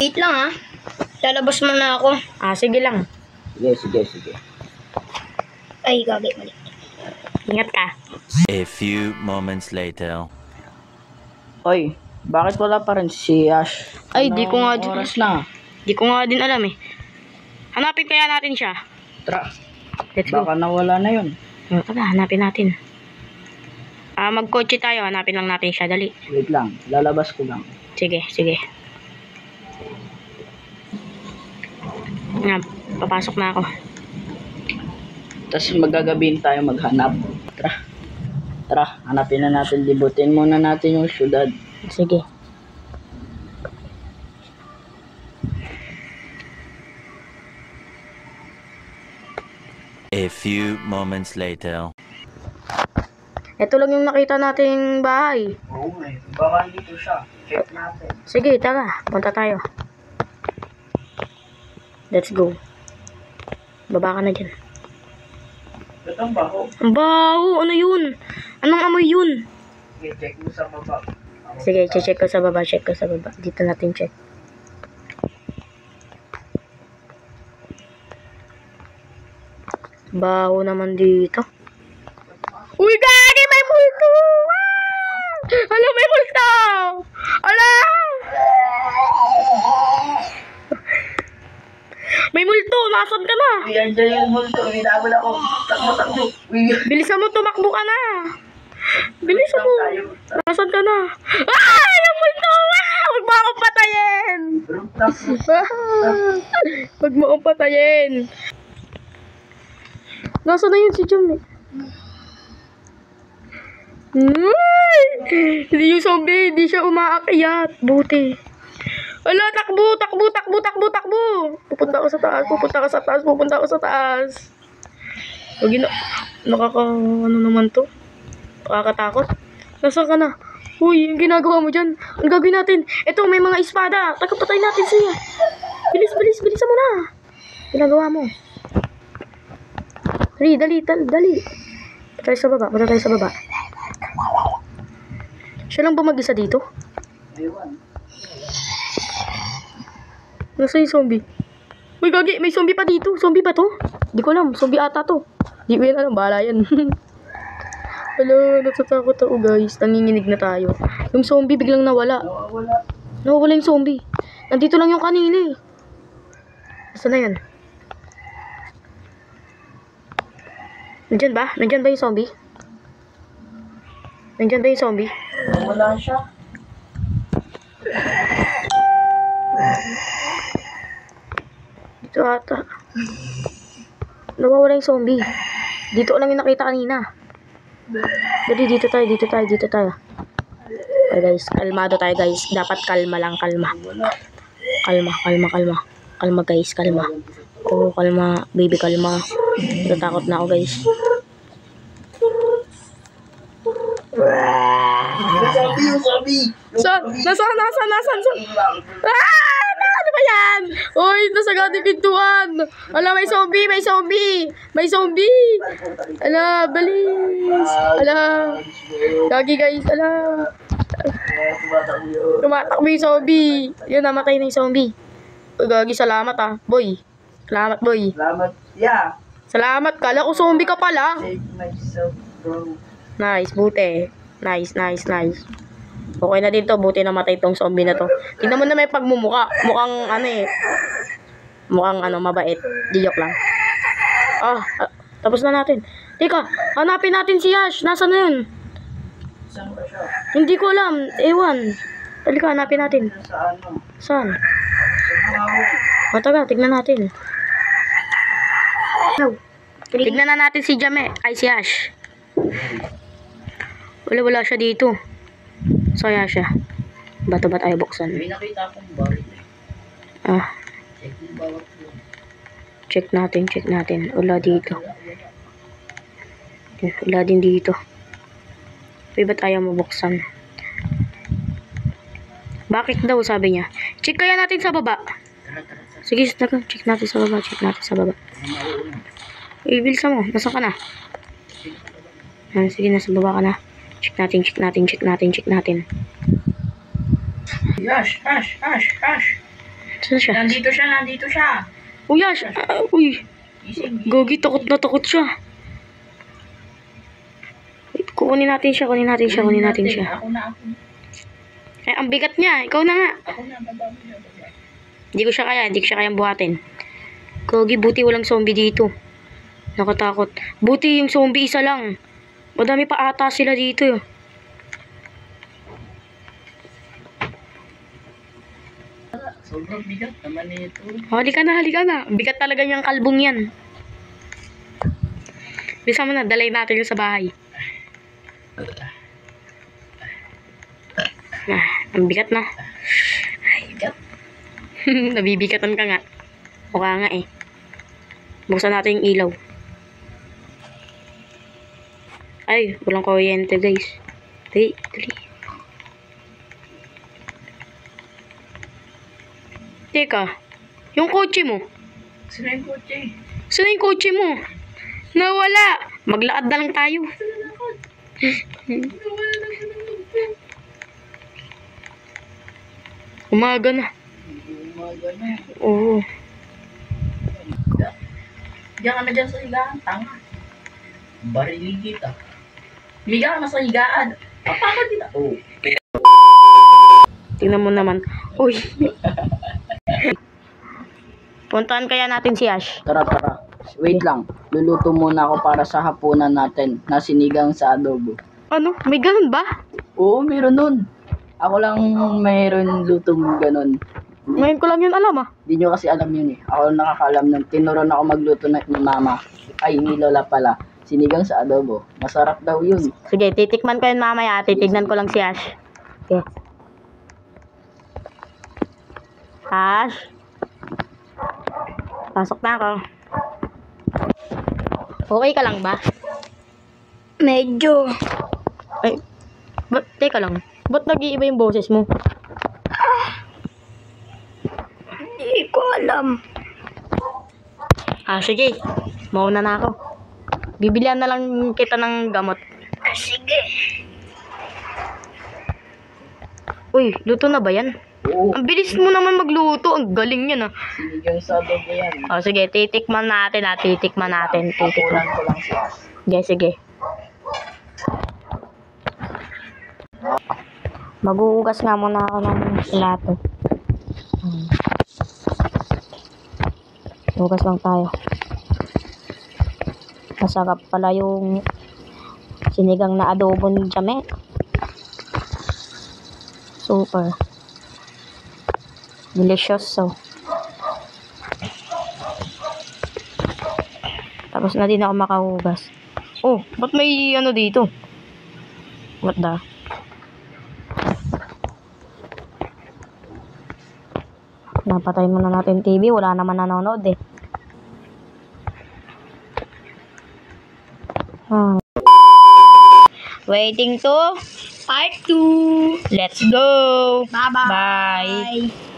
Wait lang ha. Lalabas muna ako. Sige lang. Sige. Ay, gagi, mali. Ingat ka. A few moments later. Oy, bakit wala pa rin si Ash? Ay, di ko nga din. Oras na. Di ko nga din alam eh. Hanapin kaya natin siya. Tara. Let's go. Baka nawala na yun. Tara, hanapin natin. Magkotse tayo. Hanapin lang natin siya. Dali. Wait lang, lalabas ko lang. Sige. Papasok na ako. Tapos magagabihin tayo maghanap. Tara, hanapin na natin. Libutin muna natin yung syudad. Sige. A few moments later. Ito lang yung nakita nating bahay. Oo nga, baka dito siya. Check natin. Sige, tara. Punta tayo. Let's go. Baba ka na dyan. Ito ang baho. Ang baho! Ano yun? Anong amoy yun? I-check mo sa baba. Sige, check ko sa baba. Dito natin check. Baho naman dito. Uy, gagi! May multo! Hala, may multo! Hala! May multo! Nasaan ka na? Yan dyan yung multo. Hinabol ako. Takbo. Bilisan mo, tumakbo ka na! Bilisan mo! Nasaan ka na? Yung multo! Huwag mo akong patayin! Huwag mo akong patayin! Nasaan na yun si Jom eh? Hindi yung zombie, hindi siya umaakyat. Buti. Ala, takbo. Pupunta ako sa taas. Huwag yun, ano naman to? Nakakatakot. Nasaan ka na? Uy, yung ginagawa mo dyan. Ang gagawin natin? Ito, may mga espada. Tagapatay natin siya. Bilisan mo na. Ginagawa mo. Dali. Punta tayo sa baba. Siya lang ba mag-isa dito? Nasa yung zombie? Uy, gagi, may zombie pa dito. Zombie ba to? Di ko alam, zombie ata to. Di ko yan alam, bahala yan. Hello, natatakot ako guys. Nanginginig na tayo. Yung zombie biglang nawala. Nawawala yung zombie. Nandito lang yung kanina eh. Saan na yan? Nandyan ba yung zombie? Wala siya. Dito ata. Nawawala yung zombie. Dito lang yung nakita kanina. Dali, dito tayo. Okay guys, kalmado tayo guys. Dapat kalma lang. Kalma guys, kalma. Oh, kalma, baby, kalma. Natatakot na ako guys. Zombie! Nasaan? Ano ba yan? Uy, nasa gating pintuan. Ala, may zombie. Ala, balis. Ala. Gagi guys, ala. Tumatakbo yung zombie. Yun, namatay na yung zombie. Uy, gagi, salamat boy. Salamat, boy. Yeah. Salamat, kala ko zombie ka pala. Save myself, bro. Nice, buti. Nice. Okay na dito, buti namatay tong zombie na to. Tingnan mo na may pagmumuka. Mukhang mabait. Di joke lang. Tapos na natin. Teka, hanapin natin si Ash. Nasaan na yun? Saan ba siya? Hindi ko alam. Ewan. Halika, hanapin natin. Saan? Taga, tignan natin. Tignan na natin si Jame. Ay, si Ash. Wala siya dito. Saya siya. Bato ba tayo buksan? May nakita akong baril. Check natin. Wala dito. Wala din dito. Pwede ba tayo mabuksan? Bakit daw, sabi niya. Check kaya natin sa baba. Sige, check natin sa baba. Ibilsa mo. Nasaan ka na? Sige, nasa baba ka na. Check natin. Ash. Saan siya? Nandito siya. Uy, Ash! Uy! Gising. Gogi, takot na takot siya. Wait, kukunin natin siya. Ako na. Ay, ang bigat niya. Ikaw na nga. Ako na, baba. Hindi ko siya kayang buhatin. Gogi, buti walang zombie dito. Nakatakot. Buti yung zombie isa lang. Madami pa ata sila dito. Sobrang bigat naman ito. Halika na. Bigat talaga niyang kalbong yan. Bisa mo na, dalay natin yung sa bahay. Ang bigat na. Bigat. Nabibigatan ka nga. Mukha nga eh. Buksan natin yung ilaw. Ay, walang kuryente guys. Dali. Teka, yung kotse mo. Sino yung kotse? Saan yung kotse mo? Nawala. Maglakad na lang tayo. Umaga na. Oo. Diyan ka na dyan sa higaan, tanga. Barili kita. Higa ka na sa higaan. Papakad kita. Oh. Tingnan mo naman. Uy. Puntahan kaya natin si Ash. Tara. Wait lang. Luluto muna ako para sa hapunan natin na sinigang sa adobo. Ano? May ganun ba? Oo, meron nun. Ako lang mayroon lutong ganun. Ngayon ko lang yun alam ah. Hindi nyo kasi alam yun eh. Ako lang nakakaalam nun. Tinuron ako magluto na ni mama. Ay, ni lola pala. Sinigang sa adobo. Masarap daw yun. Sige, titikman ko yun mamaya. Titignan ko lang si Ash. Okay. Ash? Pasok na ako. Okay ka lang ba? Medyo. Ay, teka lang. Ba't nag-iiba yung boses mo? Hindi ko alam. Sige. Mauna na ako. Bibilihan na lang kita ng gamot. Sige. Uy, luto na ba yan? Oo, Ang bilis mo naman magluto. Ang galing yan ah. sinigang sa adobo yan. Sige, titikman natin. Hapunan ko lang siya. Sige. Maghuhugas nga muna ako ng plato. Hugas lang tayo. Masarap pala yung sinigang na adobo ni Jame. Super. Delicious so. Tapos na din ako makahugas. Oh, ba't may ano dito? What the? Napatay muna natin TV. Wala naman nanonood eh. Waiting to part 2. Let's go. Bye-bye. Bye.